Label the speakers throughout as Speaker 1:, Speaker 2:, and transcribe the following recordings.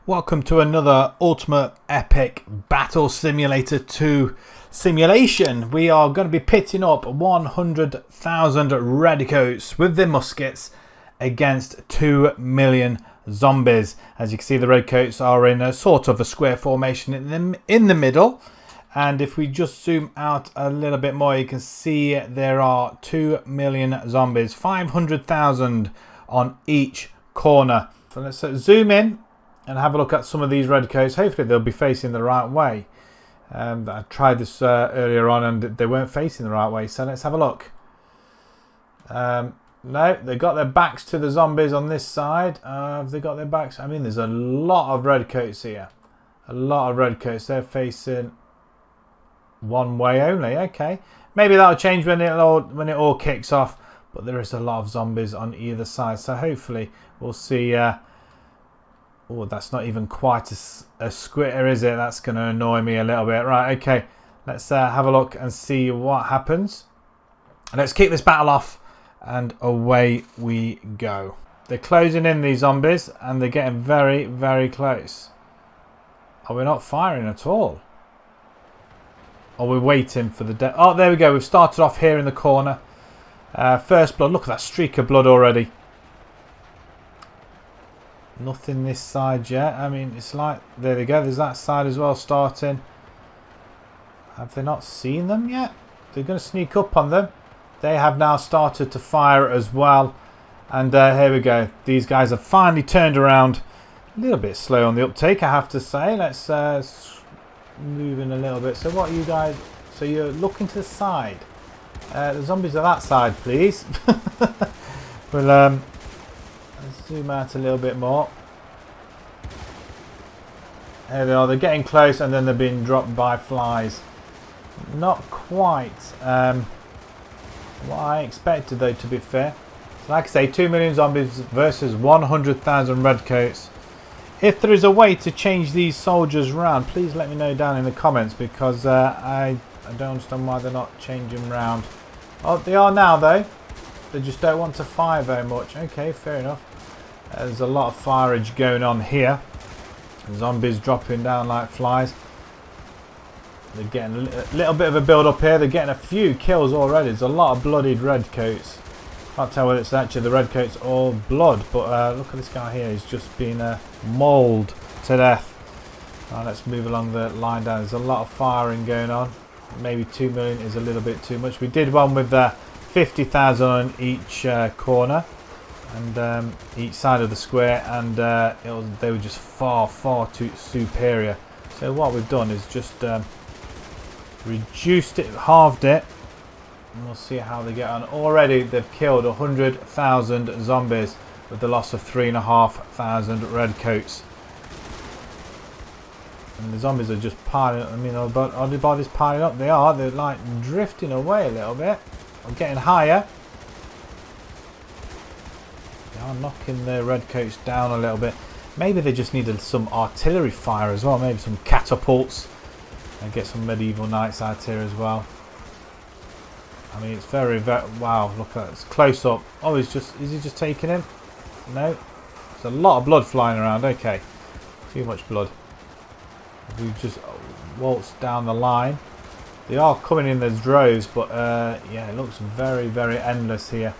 Speaker 1: Welcome to another Ultimate Epic Battle Simulator 2 simulation. We are going to be pitting up 100,000 Redcoats with their muskets against 2 million zombies. As you can see, the Redcoats are in a sort of a square formation in the middle. And if we just zoom out a little bit more, you can see there are 2 million zombies, 500,000 on each corner. So let's zoom in and have a look at some of these Redcoats. Hopefully they'll be facing the right way. I tried this earlier on and they weren't facing the right way, so let's have a look. No, they've got their backs to the zombies on this side. Have they got their backs? I mean, there's a lot of Redcoats here. A lot of Redcoats. They're facing one way only. Okay, maybe that'll change when it all kicks off. But there is a lot of zombies on either side, so hopefully we'll see. Oh, that's not even quite a squitter, is it? That's going to annoy me a little bit. Right, okay. Let's have a look and see what happens. Let's kick this battle off, and away we go. They're closing in, these zombies, and they're getting very, very close. Oh, we're not firing at all. Oh, we're waiting for the death. Oh, there we go. We've started off here in the corner. First blood. Look at that streak of blood already. Nothing this side yet. I mean, it's like, there they go. There's that side as well starting. Have they not seen them yet? They're going to sneak up on them. They have now started to fire as well. And here we go. These guys have finally turned around. A little bit slow on the uptake, I have to say. Let's move in a little bit. So what are you guys... So you're looking to the side. The zombies are that side, please. Well, let's zoom out a little bit more. There they are. They're getting close and then they're being dropped by flies. Not quite what I expected, though, to be fair. So like I say, 2 million zombies versus 100,000 Redcoats. If there is a way to change these soldiers around, please let me know down in the comments, because I don't understand why they're not changing around. Oh, they are now, though. They just don't want to fire very much. Okay, fair enough. There's a lot of fireage going on here. Zombies dropping down like flies. They're getting a little bit of a build up here. They're getting a few kills already. There's a lot of bloodied Redcoats. Can't tell whether it's actually the Redcoats or blood, but look at this guy here. He's just been mauled to death. Right, let's move along the line down. There's a lot of firing going on. Maybe 2 million is a little bit too much. We did one with 50,000 on each corner and each side of the square, and they were just far too superior. So what we've done is just reduced it, halved it, and we'll see how they get on. Already they've killed 100,000 zombies with the loss of 3,500 Redcoats. And the zombies are just piling up. I mean, are the bodies piling up? They are. They're like drifting away a little bit. I'm getting higher. They are knocking the Redcoats down a little bit. Maybe they just needed some artillery fire as well. Maybe some catapults. And get some medieval knights out here as well. I mean, it's very, wow, look at that. It's close up. Oh, is he just taking him? No. There's a lot of blood flying around. Okay. Too much blood. We've just waltzed down the line. They are coming in as droves, but yeah, it looks very, very endless here.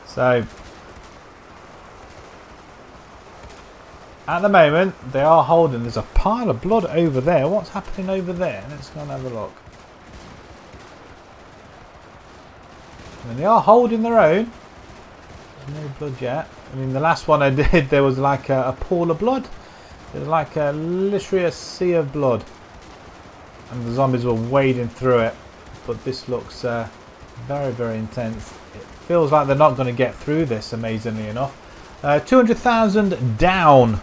Speaker 1: So at the moment they are holding. There's a pile of blood over there. What's happening over there? Let's go and have a look. I mean, they are holding their own. There's no blood yet. I mean, the last one I did, there was like a pool of blood. There's like literally a sea of blood. And the zombies were wading through it. But this looks very, very intense. It feels like they're not going to get through this, amazingly enough. 200,000 down.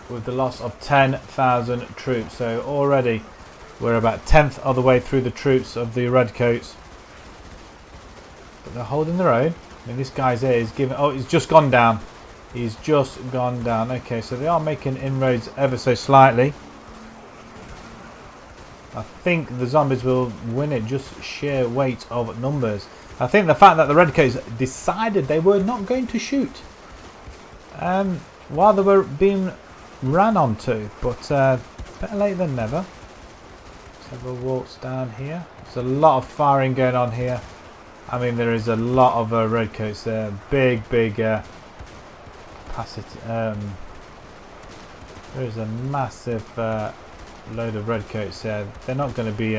Speaker 1: With the loss of 10,000 troops. So already we're about 10th of the way through the troops of the Redcoats. But they're holding their own. I mean, this guy's here is giving... Oh, he's just gone down. He's just gone down. Okay, so they are making inroads ever so slightly. I think the zombies will win it, just sheer weight of numbers. I think the fact that the Redcoats decided they were not going to shoot while they were being ran onto, but better late than never. Let's have a waltz down here. There's a lot of firing going on here. I mean, there is a lot of Redcoats there. Big capacity. There is a massive load of Redcoats there. They're not going to be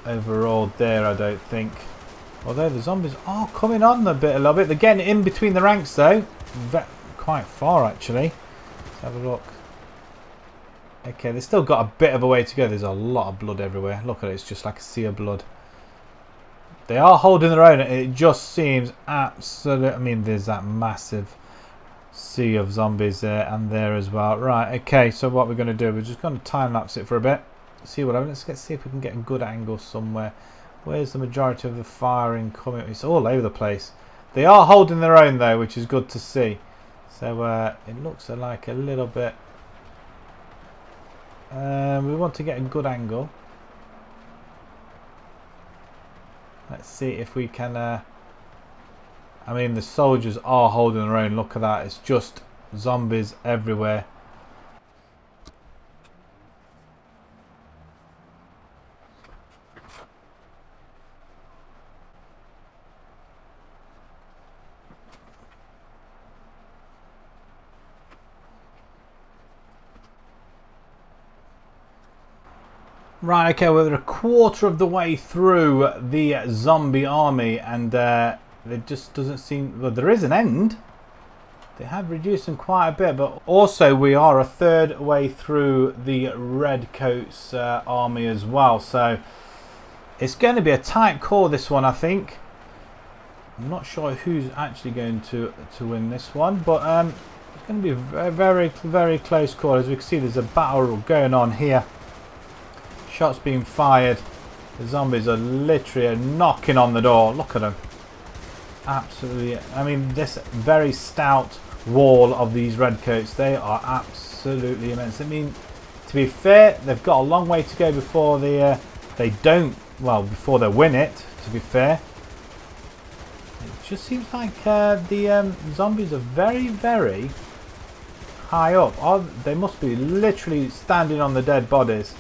Speaker 1: overawed there, I don't think. Although the zombies are coming on a little bit. They're getting in between the ranks though. Quite far actually. Let's have a look. Okay, they've still got a bit of a way to go. There's a lot of blood everywhere. Look at it, it's just like a sea of blood. They are holding their own. It just seems absolute. I mean, there's that massive sea of zombies there and there as well. Right, okay, so what we're going to do, we're just going to time lapse it for a bit. See what happens. Let's see if we can get a good angle somewhere. Where's the majority of the firing coming? It's all over the place. They are holding their own though, which is good to see. So it looks like a little bit. We want to get a good angle. Let's see if we can. I mean, the soldiers are holding their own. Look at that. It's just zombies everywhere. Right, okay, we're a quarter of the way through the zombie army, and there just doesn't seem. Well, there is an end. They have reduced them quite a bit, but also we are a third way through the Redcoats army as well. So it's going to be a tight call, this one, I think. I'm not sure who's actually going to win this one, but it's going to be a very close call. As we can see, there's a battle going on here. Shots being fired. The zombies are literally knocking on the door. Look at them. Absolutely. I mean, this very stout wall of these Redcoats, they are absolutely immense. I mean, to be fair, they've got a long way to go before they before they win it, to be fair. It just seems like the zombies are very high up. They must be literally standing on the dead bodies.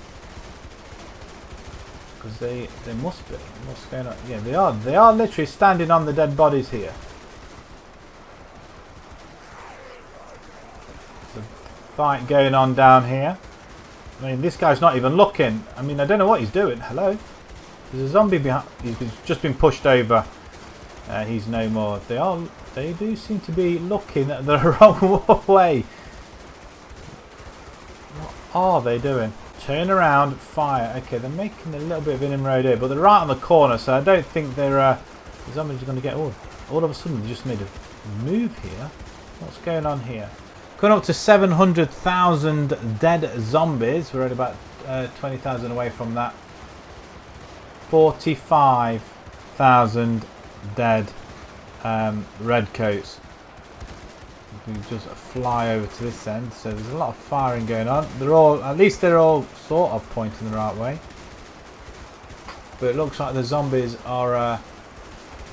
Speaker 1: Because they must be. What's going on? Yeah, they are. They are literally standing on the dead bodies here. There's a fight going on down here. I mean, this guy's not even looking. I mean, I don't know what he's doing. Hello? There's a zombie behind. He's just been pushed over. He's no more. They do seem to be looking the wrong way. What are they doing? Turn around, fire. Okay, they're making a little bit of an inroad here, but they're right on the corner, so I don't think they're the zombies are going to get all of a sudden they just made a move here. What's going on here? Going up to 700,000 dead zombies. We're at about 20,000 away from that. 45,000 dead Redcoats. We just fly over to this end, so there's a lot of firing going on. At least they're all sort of pointing the right way. But it looks like the zombies are, I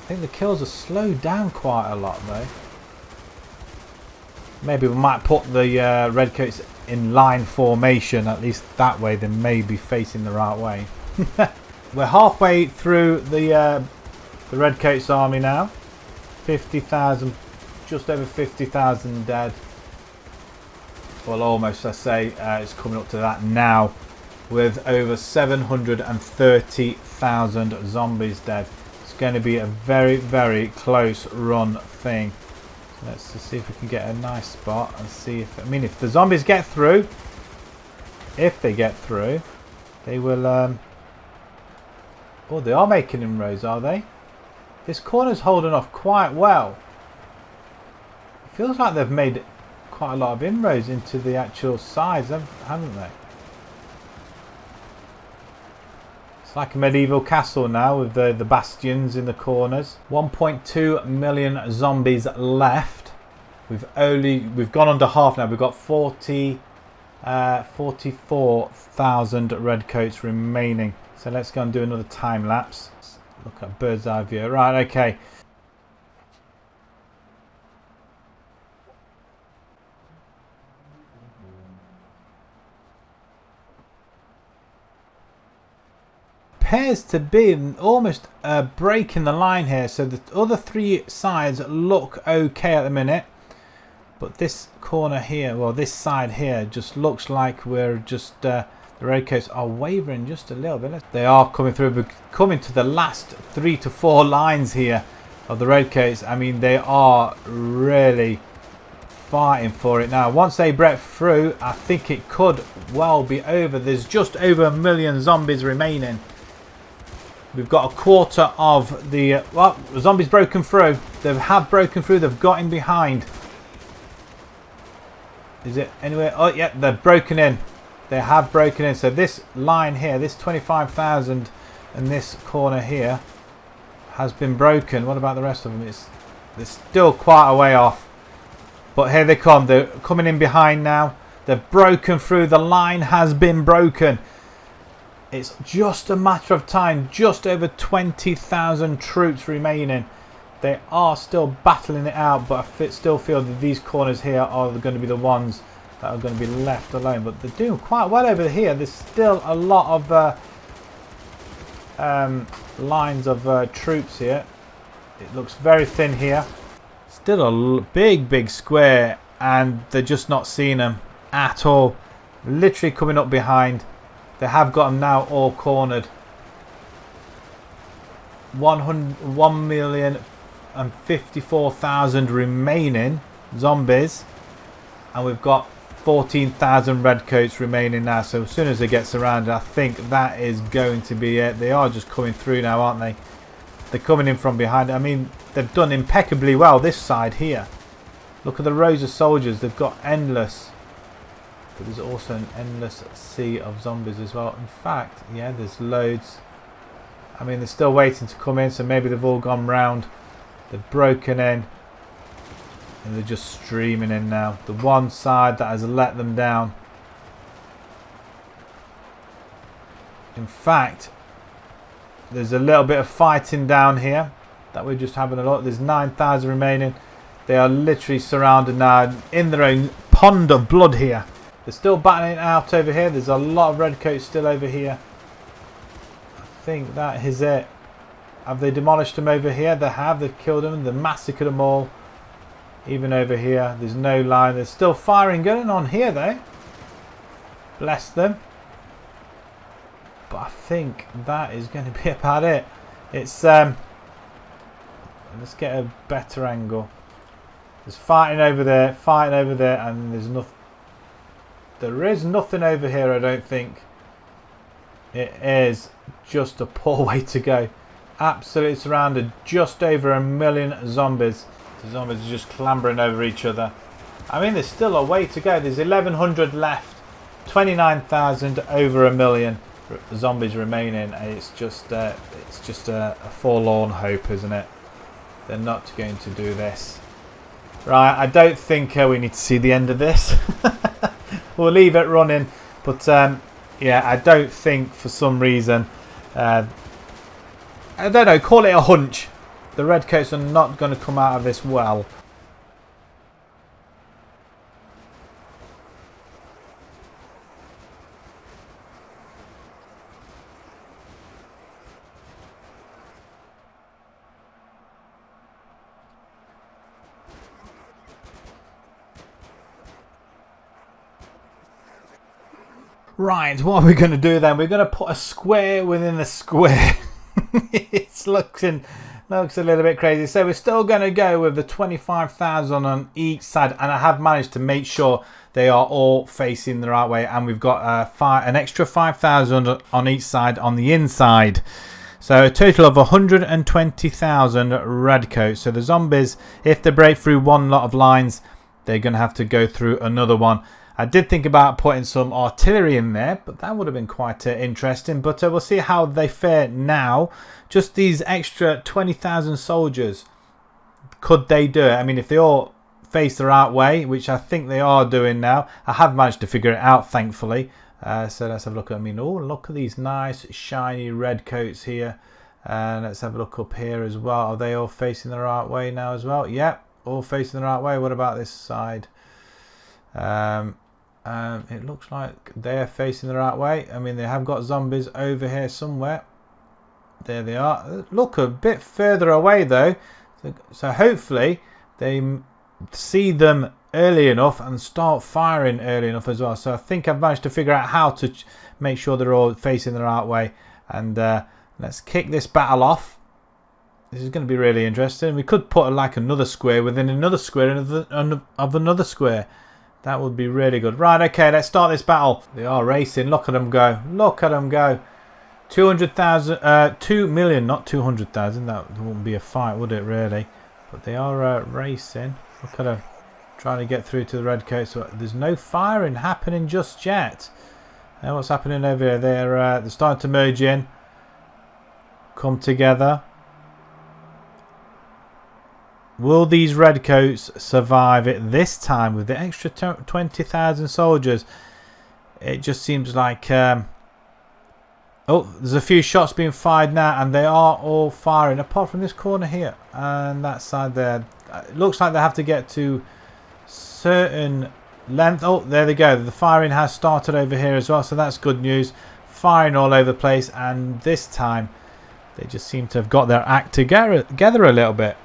Speaker 1: think the kills are slowed down quite a lot though. Maybe we might put the Redcoats in line formation, at least that way they may be facing the right way. We're halfway through the Redcoats army now. 50,000. Just over 50,000 dead. Well, almost, I say. It's coming up to that now, with over 730,000 zombies dead. It's going to be a very close run thing. So let's just see if we can get a nice spot and see if. I mean, if the zombies get through, they will. Oh, they are making inroads, are they? This corner's holding off quite well. Feels like they've made quite a lot of inroads into the actual sides, haven't they? It's like a medieval castle now with the bastions in the corners. 1.2 million zombies left. We've gone under half now. We've got 44,000 Redcoats remaining. So let's go and do another time lapse. Let's look at bird's eye view. Right, okay. Appears to be almost a break in the line here. So the other three sides look okay at the minute. But this corner here, well, this side here just looks like we're just... the Redcoats are wavering just a little bit. They are coming through. We're coming to the last 3 to 4 lines here of the Redcoats. I mean, they are really fighting for it now. Once they break through, I think it could well be over. There's just over 1 million zombies remaining. We've got a quarter of the... well, the zombies broken through. They have broken through. They've got in behind. Is it anywhere? Oh, yeah, they're broken in. They have broken in. So this line here, this 25,000 and this corner here has been broken. What about the rest of them? They're still quite a way off. But here they come. They're coming in behind now. They've broken through. The line has been broken. It's just a matter of time. Just over 20,000 troops remaining. They are still battling it out, but I still feel that these corners here are going to be the ones that are going to be left alone. But they're doing quite well over here. There's still a lot of lines of troops here. It looks very thin here. Still a big square, and they're just not seeing them at all. Literally coming up behind. They have got them now all cornered. 1,054,000 remaining zombies, and we've got 14,000 Redcoats remaining now. So as soon as it gets surrounded, I think that is going to be it. They are just coming through now, aren't they? They're coming in from behind. I mean, they've done impeccably well this side here. Look at the rows of soldiers. They've got endless. But there's also an endless sea of zombies as well. In fact, yeah, there's loads. I mean, they're still waiting to come in, so maybe they've all gone round. They've broken in. And they're just streaming in now. The one side that has let them down. In fact, there's a little bit of fighting down here that we're just having a look. There's 9,000 remaining. They are literally surrounded now in their own pond of blood here. They're still battling it out over here. There's a lot of Redcoats still over here. I think that is it. Have they demolished them over here? They have. They've killed them. They've massacred them all. Even over here. There's no line. There's still firing going on here though. Bless them. But I think that is going to be about it. It's let's get a better angle. There's fighting over there, and there's nothing. There is nothing over here, I don't think. It is just a poor way to go. Absolutely surrounded. Just over 1 million zombies. The zombies are just clambering over each other. I mean, there's still a way to go. There's 1,100 left. 29,000 over 1 million zombies remaining. It's just a forlorn hope, isn't it? They're not going to do this. Right, I don't think we need to see the end of this. We'll leave it running, but yeah, I don't think for some reason, I don't know, call it a hunch. The Redcoats are not going to come out of this well. Right, what are we going to do then? We're going to put a square within a square. It looks a little bit crazy. So we're still going to go with the 25,000 on each side. And I have managed to make sure they are all facing the right way. And we've got an extra 5,000 on each side on the inside. So a total of 120,000 Redcoats. So the zombies, if they break through one lot of lines, they're going to have to go through another one. I did think about putting some artillery in there, but that would have been quite interesting. But we'll see how they fare now. Just these extra 20,000 soldiers, could they do it? I mean, if they all face the right way, which I think they are doing now. I have managed to figure it out, thankfully. So let's have a look at, oh, look at these nice shiny Redcoats here. And let's have a look up here as well. Are they all facing the right way now as well? Yep, all facing the right way. What about this side? It looks like they're facing the right way. I mean, they have got zombies over here somewhere. There they are. Look a bit further away though. So hopefully they see them early enough and start firing early enough as well. So I think I've managed to figure out how to make sure they're all facing the right way. And let's kick this battle off. This is going to be really interesting. We could put like another square within another square of another square. That would be really good. Right, okay, let's start this battle. They are racing. Look at them go. Look at them go. 200,000, 2 million, not 200,000. That wouldn't be a fight, would it, really? But they are racing. Look at them trying to get through to the Redcoats. So there's no firing happening just yet. Now what's happening over here? They're starting to merge in. Come together. Will these Redcoats survive it this time with the extra 20,000 soldiers? It just seems like... oh, there's a few shots being fired now, and they are all firing, apart from this corner here and that side there. It looks like they have to get to certain length. Oh, there they go. The firing has started over here as well, so that's good news. Firing all over the place, and this time they just seem to have got their act together a little bit.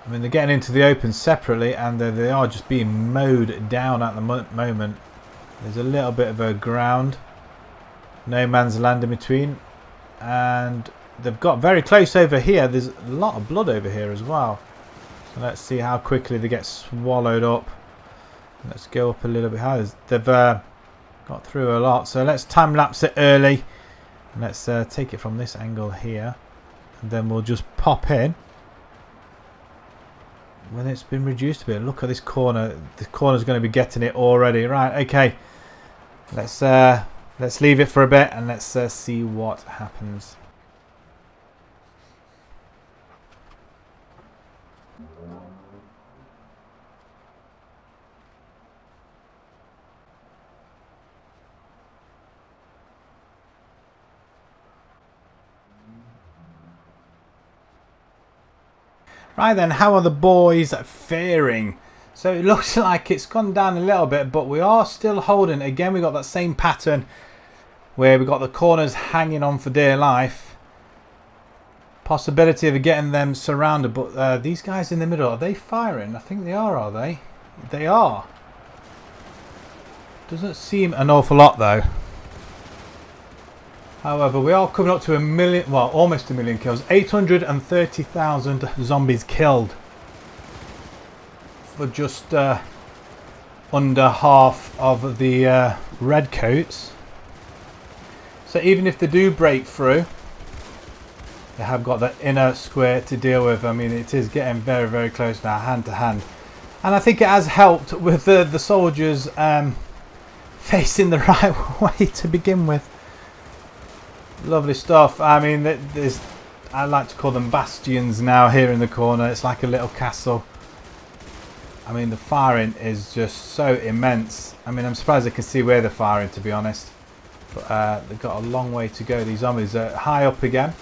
Speaker 1: I mean, they're getting into the open separately, and they are just being mowed down at the moment. There's a little bit of a ground, no man's land in between, and they've got very close over here. There's a lot of blood over here as well. So let's see how quickly they get swallowed up. Let's go up a little bit higher. They've got through a lot, so let's time lapse it early. And let's take it from this angle here, and then we'll just pop in when it's been reduced a bit. Look at this corner. The corner's going to be getting it already. Right, okay. Let's leave it for a bit and let's see what happens. Right then, how are the boys faring? So it looks like it's gone down a little bit, but we are still holding. Again, we got that same pattern where we got the corners hanging on for dear life. Possibility of getting them surrounded, but these guys in the middle, are they firing? I think they are they? They are. Doesn't seem an awful lot though. However, we are coming up to 1 million, well, almost 1 million kills. 830,000 zombies killed for just under half of the Redcoats. So even if they do break through, they have got the inner square to deal with. I mean, it is getting very, very close now, hand to hand. And I think it has helped with the soldiers facing the right way to begin with. Lovely stuff. I mean, there's, I like to call them bastions now here in the corner. It's like a little castle. I mean, the firing is just so immense. I mean, I'm surprised I can see where they're firing, to be honest. But they've got a long way to go. These zombies are high up again.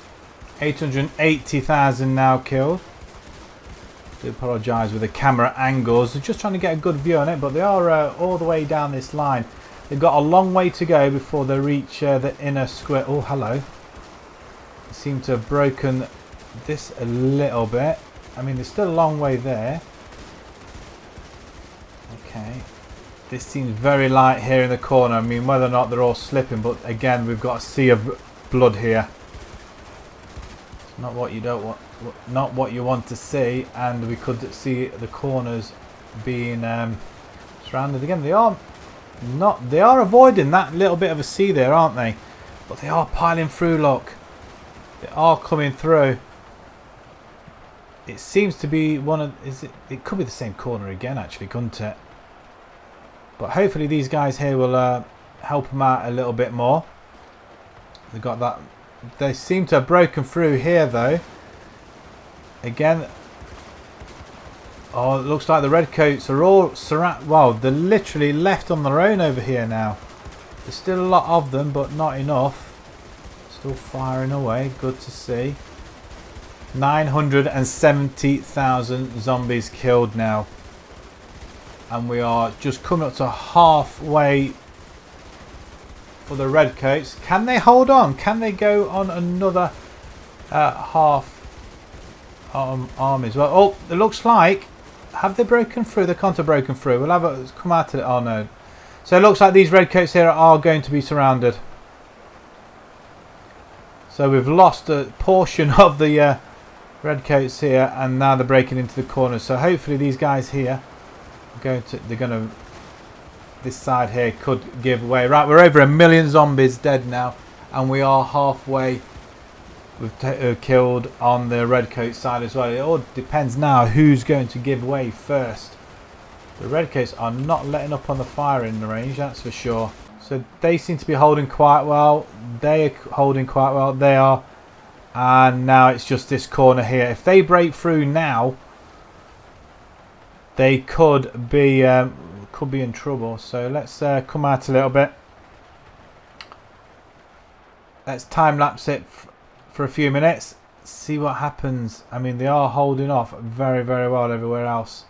Speaker 1: 880,000 now killed. I do apologise with the camera angles. They're just trying to get a good view on it, but they are all the way down this line. They've got a long way to go before they reach the inner square. Oh, hello. They seem to have broken this a little bit. I mean, there's still a long way there. Okay. This seems very light here in the corner. I mean, whether or not they're all slipping, but again, we've got a sea of blood here. It's not what you don't want, not what you want to see, and we could see the corners being surrounded again. They are avoiding that little bit of a sea there, aren't they? But they are piling through, look. They are coming through. It seems to be one of, it could be the same corner again actually, couldn't it? But hopefully these guys here will help them out a little bit more. They got that. They seem to have broken through here though. Again. Oh, it looks like the Redcoats are all surrounded. Wow, they're literally left on their own over here now. There's still a lot of them, but not enough. Still firing away. Good to see. 970,000 zombies killed now. And we are just coming up to halfway for the Redcoats. Can they hold on? Can they go on another half army as well? Oh, it looks like... Have they broken through? They can't have broken through. We'll have a come out of it. Oh no. So it looks like these Redcoats here are going to be surrounded. So we've lost a portion of the Redcoats here, and now they're breaking into the corners. So hopefully these guys here are they're going to, this side here could give way. Right, we're over 1 million zombies dead now, and we are halfway. We've killed on the Redcoat side as well. It all depends now who's going to give way first. The Redcoats are not letting up on the firing range, that's for sure. So they seem to be holding quite well. They are holding quite well. They are. And now it's just this corner here. If they break through now, they could be in trouble. So let's come out a little bit. Let's time lapse it for a few minutes. See what happens. I mean, they are holding off very, very well everywhere else.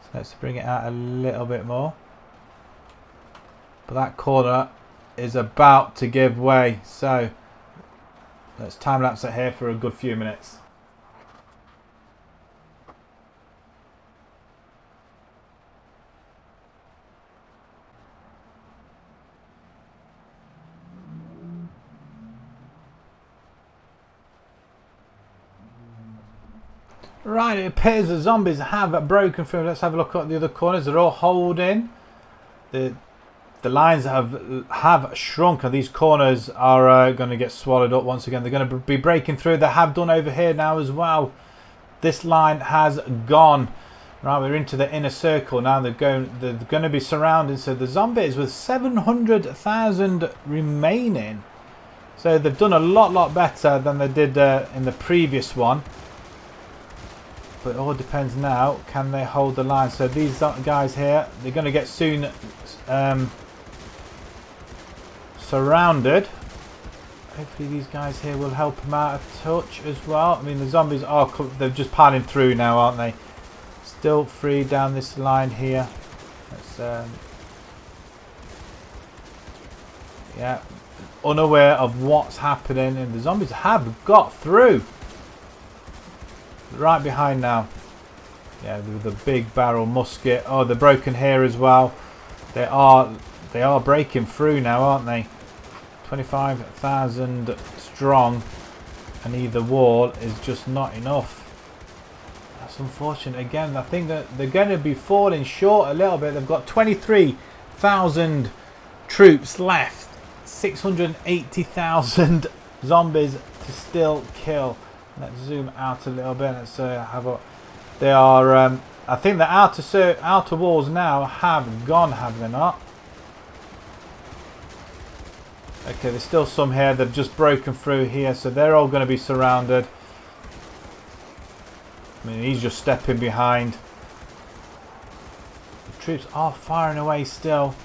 Speaker 1: So let's bring it out a little bit more. But that corner is about to give way. So let's time lapse it here for a good few minutes. Right, it appears the zombies have broken through. Let's have a look at the other corners. They're all holding. The lines have shrunk, and these corners are going to get swallowed up once again. They're going to be breaking through. They have done over here now as well. This line has gone. Right, we're into the inner circle now. They're going to be surrounded. So the zombies with 700,000 remaining. So they've done a lot better than they did in the previous one. But it all depends now. Can they hold the line? So these guys here, they're going to get soon surrounded. Hopefully these guys here will help them out a touch as well. I mean, the zombies are, they're just piling through now, aren't they? Still free down this line here. Let's, yeah, unaware of what's happening, and the zombies have got through. Right behind now. Yeah, with the big barrel musket. Oh, they're broken here as well. They are breaking through now, aren't they? 25,000 strong, and either wall is just not enough. That's unfortunate. Again, I think that they're going to be falling short a little bit. They've got 23,000 troops left. 680,000 zombies to still kill. Let's zoom out a little bit. Let's have a. They are. I think the outer walls now have gone, have they not? Okay, there's still some here. They've just broken through here, so they're all going to be surrounded. I mean, he's just stepping behind. The troops are firing away still.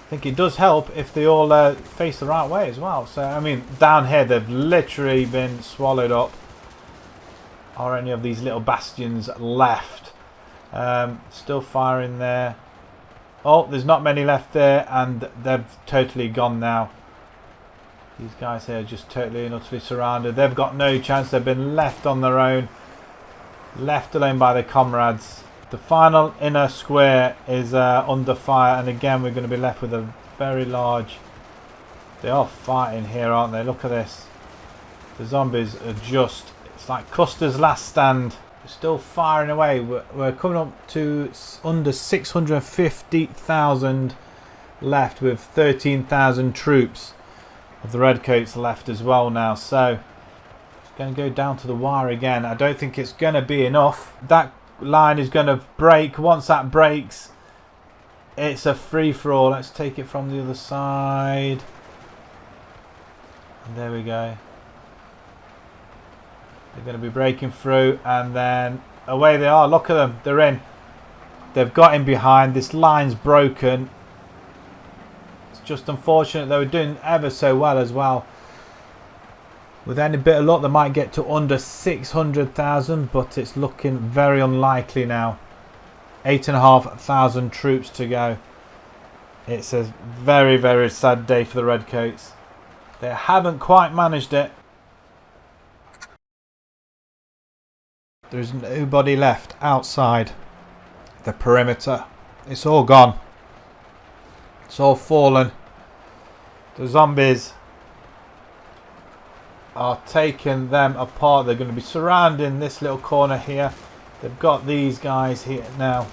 Speaker 1: I think it does help if they all face the right way as well. So, I mean, down here they've literally been swallowed up. Are any of these little bastions left? Still firing there. Oh, there's not many left there, and they've totally gone now. These guys here are just totally and utterly surrounded. They've got no chance. They've been left on their own. Left alone by their comrades. The final inner square is under fire, and again we're going to be left with a very large... They are fighting here, aren't they? Look at this. The zombies are just... It's like Custer's last stand. We're still firing away. We're coming up to under 650,000 left, with 13,000 troops of the Redcoats left as well now. So it's going to go down to the wire again. I don't think it's going to be enough. That line is going to break. Once that breaks, it's a free-for-all. Let's take it from the other side. And there we go. They're going to be breaking through, and then away they are. Look at them. They're in. They've got him behind. This line's broken. It's just unfortunate. They were doing ever so well as well. With any bit of luck, they might get to under 600,000, but it's looking very unlikely now. 8,500 troops to go. It's a very, very sad day for the Redcoats. They haven't quite managed it. There's nobody left outside the perimeter. It's all gone. It's all fallen. The zombies are taking them apart. They're going to be surrounding this little corner here. They've got these guys here now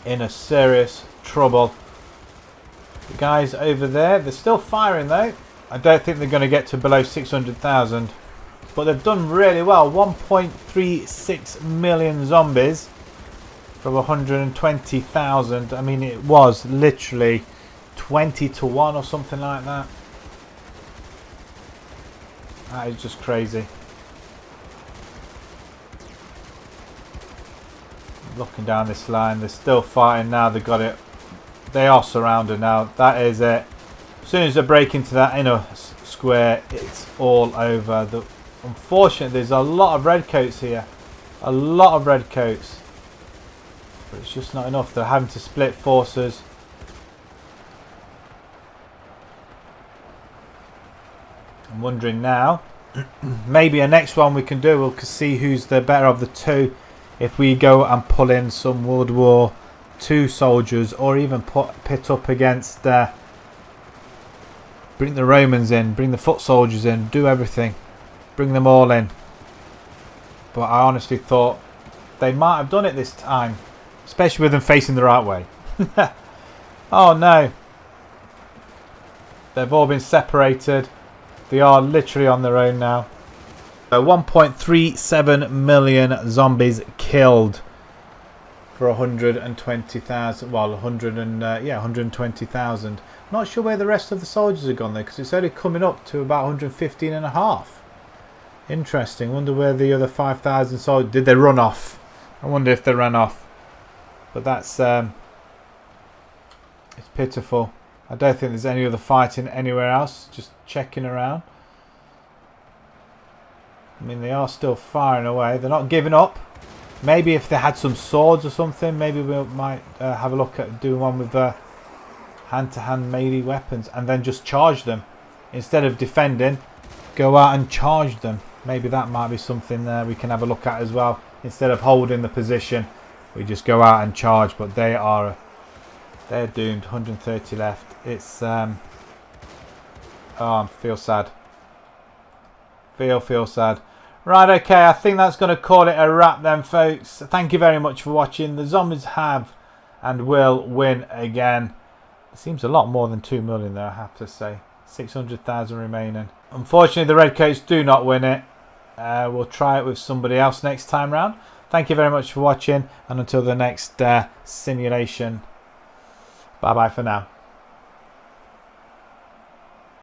Speaker 1: in a serious trouble. The guys over there, they're still firing though. I don't think they're going to get to below 600,000. But they've done really well. 1.36 million zombies from 120,000. I mean, it was literally 20 to 1 or something like that. That is just crazy. Looking down this line, they're still fighting now. They've got it. They are surrounded now. That is it. As soon as they break into that inner square, it's all over. Unfortunately, there's a lot of Redcoats here. A lot of Redcoats. But it's just not enough. They're having to split forces. I'm wondering now, maybe a next one we can do, we'll see who's the better of the two. If we go and pull in some World War II soldiers, or even pit up against, bring the Romans in, bring the foot soldiers in, do everything. Bring them all in. But I honestly thought they might have done it this time. Especially with them facing the right way. Oh no. They've all been separated. They are literally on their own now. 1.37 million zombies killed for 120,000. Well, 120,000. Not sure where the rest of the soldiers are gone though, because it's only coming up to about 115,500. Interesting. Wonder where the other 5,000 soldiers... Did they run off? I wonder if they ran off. But that's... it's pitiful. I don't think there's any other fighting anywhere else. Just checking around. I mean, they are still firing away. They're not giving up. Maybe if they had some swords or something, maybe we might have a look at doing one with hand-to-hand melee weapons and then just charge them. Instead of defending, go out and charge them. Maybe that might be something we can have a look at as well. Instead of holding the position, we just go out and charge. But they're doomed. 130 left. It's oh, I feel sad. Feel sad. Right, okay, I think that's going to call it a wrap then, folks. Thank you very much for watching. The zombies have and will win again. It seems a lot more than 2 million there, I have to say. 600,000 remaining. Unfortunately, the Redcoats do not win it. We'll try it with somebody else next time round. Thank you very much for watching, and until the next simulation, bye bye for now.